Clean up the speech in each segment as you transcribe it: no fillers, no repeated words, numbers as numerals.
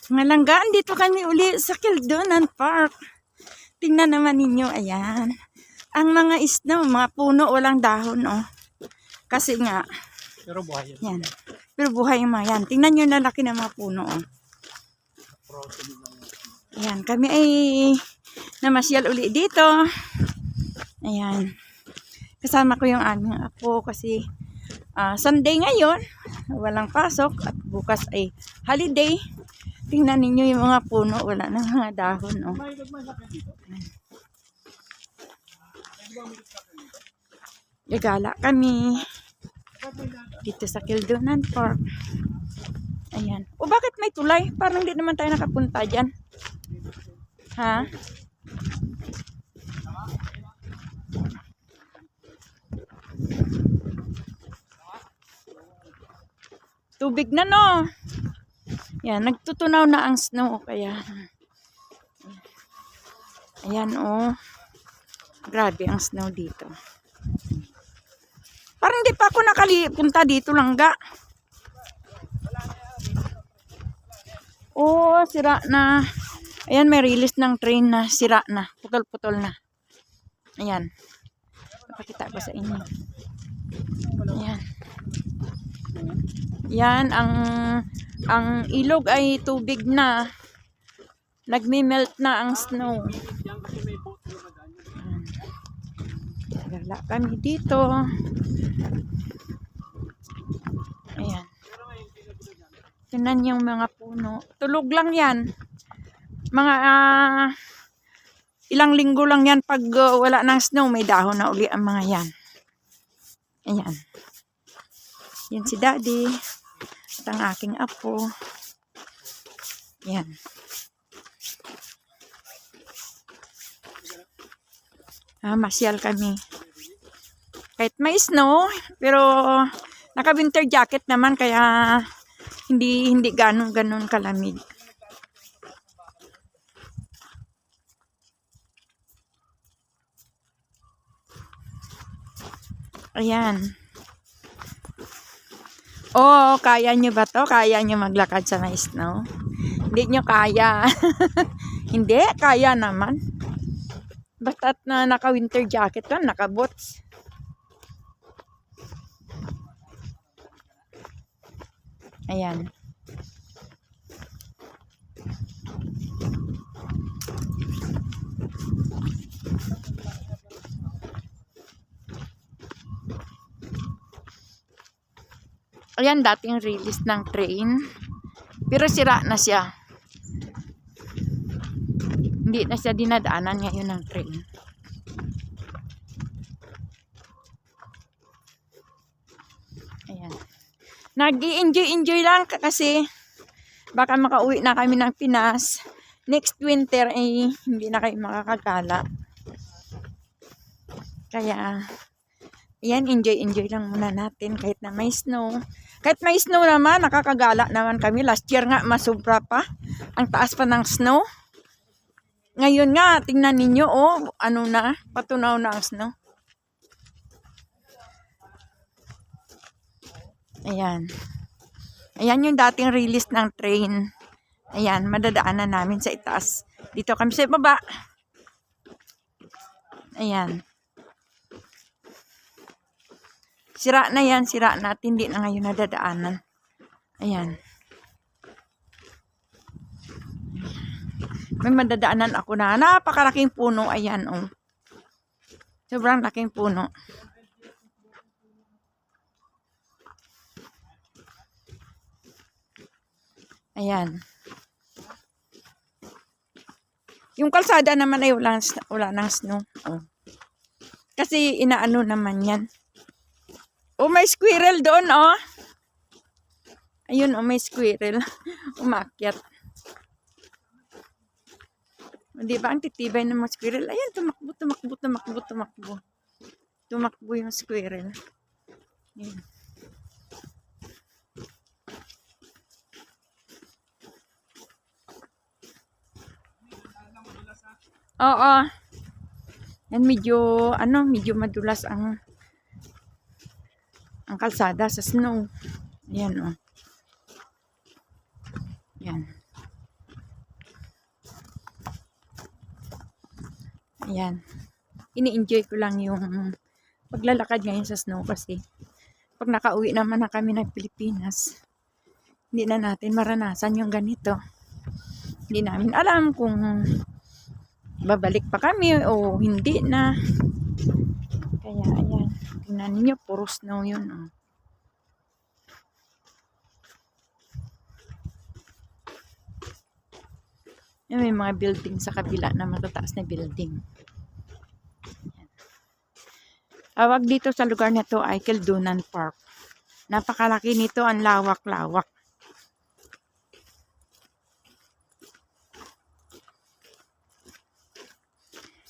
Mga langgaan, dito kami uli sa Kildonan Park. Tingnan naman ninyo, ayan. Ang mga isno, mga puno, walang dahon, oh. Kasi nga, Pero buhay yan. yan. Pero buhay yung mga yan. Tingnan nyo na laki ng mga puno, oh. Ayan, kami ay namasyal uli dito. Ayan. Kasama ko yung aming apo kasi Sunday ngayon, walang pasok at bukas ay holiday. Tingnan ninyo yung mga puno, wala na mga dahon, oh. Gagala kami dito sa Kildonan Park. Ayan. O bakit may tulay? Parang hindi naman tayo nakapunta dyan. Ha? Tubig na, no? Yan, nagtutunaw na ang snow. Kaya, ayan, oh. Grabe ang snow dito. Parang di pa ako nakalipunta dito, langga. Oh, sira na. Ayan, may release ng train na sira na. Putol-putol na. Ayan. Pakita ko sa inyo. Ayan. Yan, ang ilog ay tubig na. Nagme-melt na ang snow. Gala kami dito. Ayan. Tingnan yung mga puno. Tulog lang yan. Mga ilang linggo lang yan pag wala ng snow. May dahon na uli ang mga yan. Ayan. Yan si Daddy. At ang aking apo. Ayan. Masyal kami. Kahit may snow, pero naka-winter jacket naman kaya hindi ganun kalamig. Ayan. Oh, kaya nyo ba to? Kaya nyo maglakad sa may snow? Hindi nyo kaya. Hindi, kaya naman. Basta't na naka-winter jacket to, naka-boots. Ayan. Ayan, dating release ng train. Pero sira na siya. Hindi na siya dinadaanan ngayon ng train. Ayan. Nag-i-enjoy lang kasi baka makauwi na kami ng Pinas. Next winter ay hindi na kayo makakagala. Kaya, ayan, enjoy lang muna natin kahit na may snow. Kahit may snow naman, nakakagala naman kami. Last year nga, masubra pa. Ang taas pa ng snow. Ngayon nga, tingnan ninyo, oh, ano na, patunaw na ang snow. Ayan. Ayan yung dating release ng train. Ayan, madadaanan namin sa itaas. Dito kami sa baba. Ayan. Sira na yan, sira na. Hindi na ngayon nadadaanan. Ayan. May madadaanan ako na napakalaking puno. Ayan, oh. Sobrang laking puno. Ayan. Yung kalsada naman ay wala ng snow. Oh. Kasi inaano naman yan. Oh, may squirrel doon, oh. Ayun, oh, may squirrel. Umakyat. Di ba ang titibay ng mga squirrel? Ayan, tumakbo. Tumakbo yung squirrel. Ayan. Oo. Yan medyo madulas ang kalsada sa snow. Ayan, oh. Yan. Ayan. Ini-enjoy ko lang yung paglalakad ngayon sa snow kasi pag nakauwi naman na kami ng Pilipinas, hindi na natin maranasan yung ganito. Hindi namin alam kung babalik pa kami o hindi na. Kaya ayan, tingnan niyo, puro snow yun. Oh. Yan, may mga building sa kabila na matataas na building. Tawag dito sa lugar na to ay Kildonan Park. Napakalaki nito, ang lawak-lawak.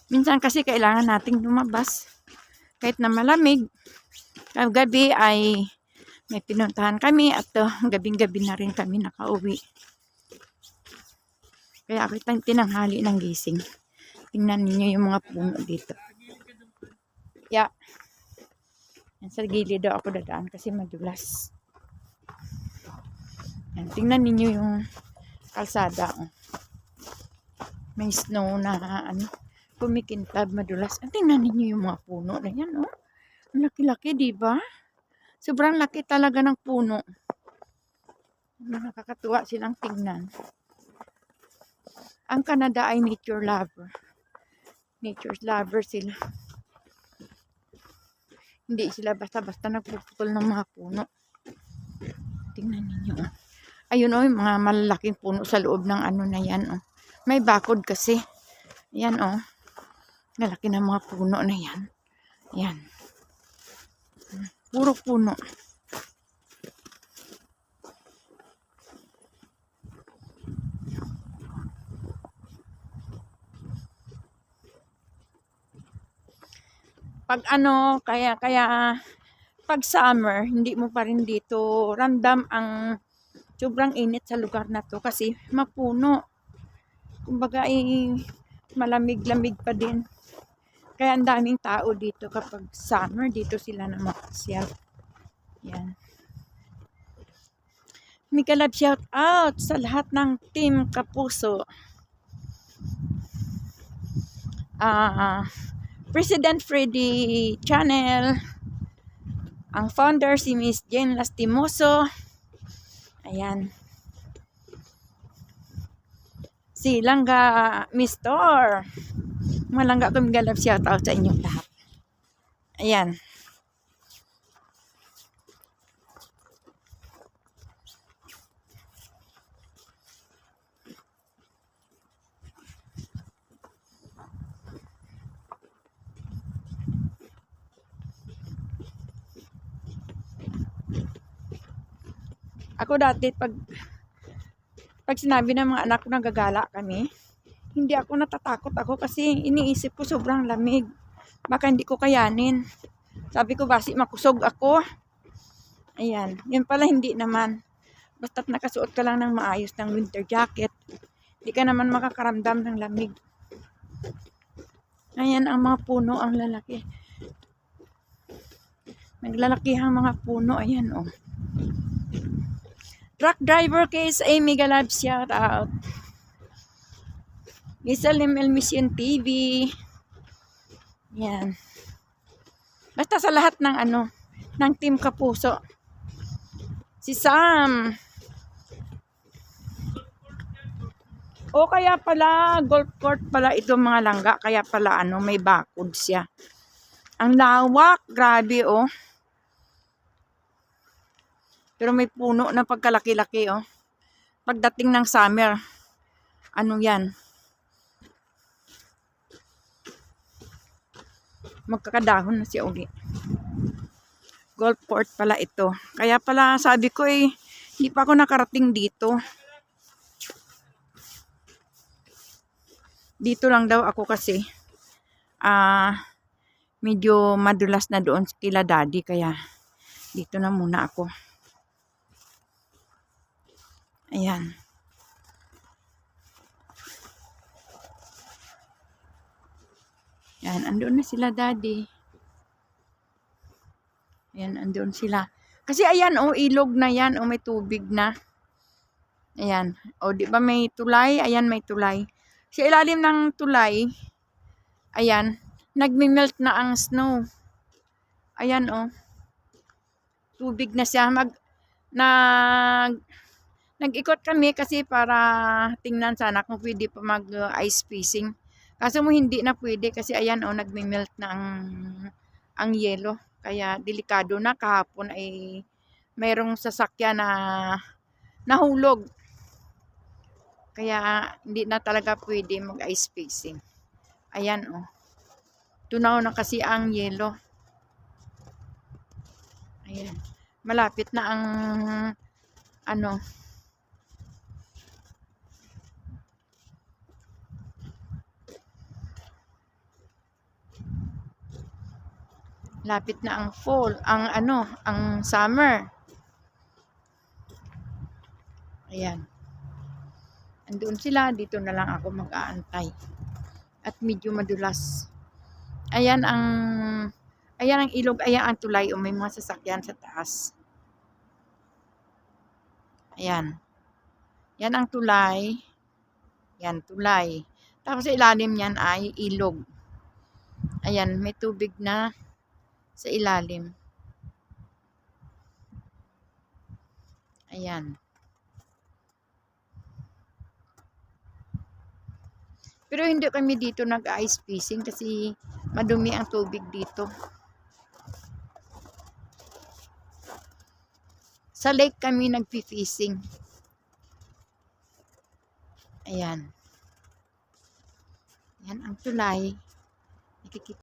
Minsan kasi kailangan nating lumabas kahit na malamig. Gabi ay may pinuntahan kami at gabing-gabi na rin kami nakauwi. Kaya ako tinanghali ng gising. Tingnan niyo yung mga puno dito. Yeah. Yan, sa gilid daw ako dadaan kasi madulas. Yan, tingnan niyo yung kalsada. Oh. May snow na kumikintab, madulas. At tingnan niyo yung mga puno na yan. Oh. Ang laki-laki, diba? Sobrang laki talaga ng puno. Nakakatuwa silang tingnan. Ang Canada ay nature lover. Nature lover sila. Hindi sila basta-basta nagpuputol ng mga puno. Tingnan ninyo. Oh. Ayun o, yung mga malalaking puno sa loob ng na yan. Oh. May bakod kasi. Yan o. Nalaki ng mga puno na yan. Yan. Puro puno. Pag kaya pag summer, hindi mo pa rin dito ramdam ang sobrang init sa lugar na to kasi mapuno. Kumbaga ay malamig-lamig pa din. Kaya ang daming tao dito kapag summer, dito sila na makasyal. Yan. Mega love shout out sa lahat ng Team Kapuso. President Freddy Channel, ang founder si Miss Jane Lastimoso, ayan, si Langga Mistor, malangga ko mga love shout out sa inyong lahat. Ayan. Ako dati pag sinabi ng mga anak ko nagagala kami, hindi ako natatakot ako kasi iniisip ko sobrang lamig. Baka hindi ko kayanin. Sabi ko basi makusog ako. Ayan, yun pala hindi naman. Basta't nakasuot ka lang ng maayos ng winter jacket, hindi ka naman makakaramdam ng lamig. Ayan ang mga puno, ang lalaki. Naglalakihang mga puno, ayan oh. Truck driver case Amy Galab, shout out. Misalim El Mission TV. Yan. Basta sa lahat ng ng Team Kapuso. Si Sam. O kaya pala golf court pala ito mga langga, kaya pala may bakod siya. Ang lawak, grabe oh. Pero may puno na pagkalaki-laki oh. Pagdating ng summer, yan? Magkakadahon na siya uli. Golf court pala ito. Kaya pala sabi ko hindi pa ako nakarating dito. Dito lang daw ako kasi medyo madulas na doon kila daddy, kaya dito na muna ako. Ayan. Yan, andun na sila daddy. Ayan, andun sila. Kasi ayan ilog na yan, may tubig na. Ayan, di ba may tulay? Ayan, may tulay. Sa ilalim ng tulay Ayan, nagmi-melt na ang snow. Ayan oh. Tubig na siya. Nag-ikot kami kasi para tingnan sana kung pwede pa mag-ice fishing. Kaso mo hindi na pwede kasi ayan oh, nagmi-melt na ang yelo. Kaya delikado na. Kahapon ay mayroong sasakyan na nahulog. Kaya hindi na talaga pwede mag-ice fishing. Ayan oh. Tunaw na kasi ang yelo. Ayan. Malapit na ang ano. Lapit na ang fall, ang summer. Ayan. Andoon sila, dito na lang ako mag-aantay. At medyo madulas. Ayan ang ilog, ayan ang tulay o may mga sasakyan sa taas. Ayan. Yan ang tulay. Yan, tulay. Tapos sa ilalim niyan ay ilog. Ayan, may tubig na sa ilalim. Ayan. Pero hindi kami dito nag-ice fishing kasi madumi ang tubig dito. Sa lake kami nag-fishing. Ayan. Yan ang tulay. Nakikita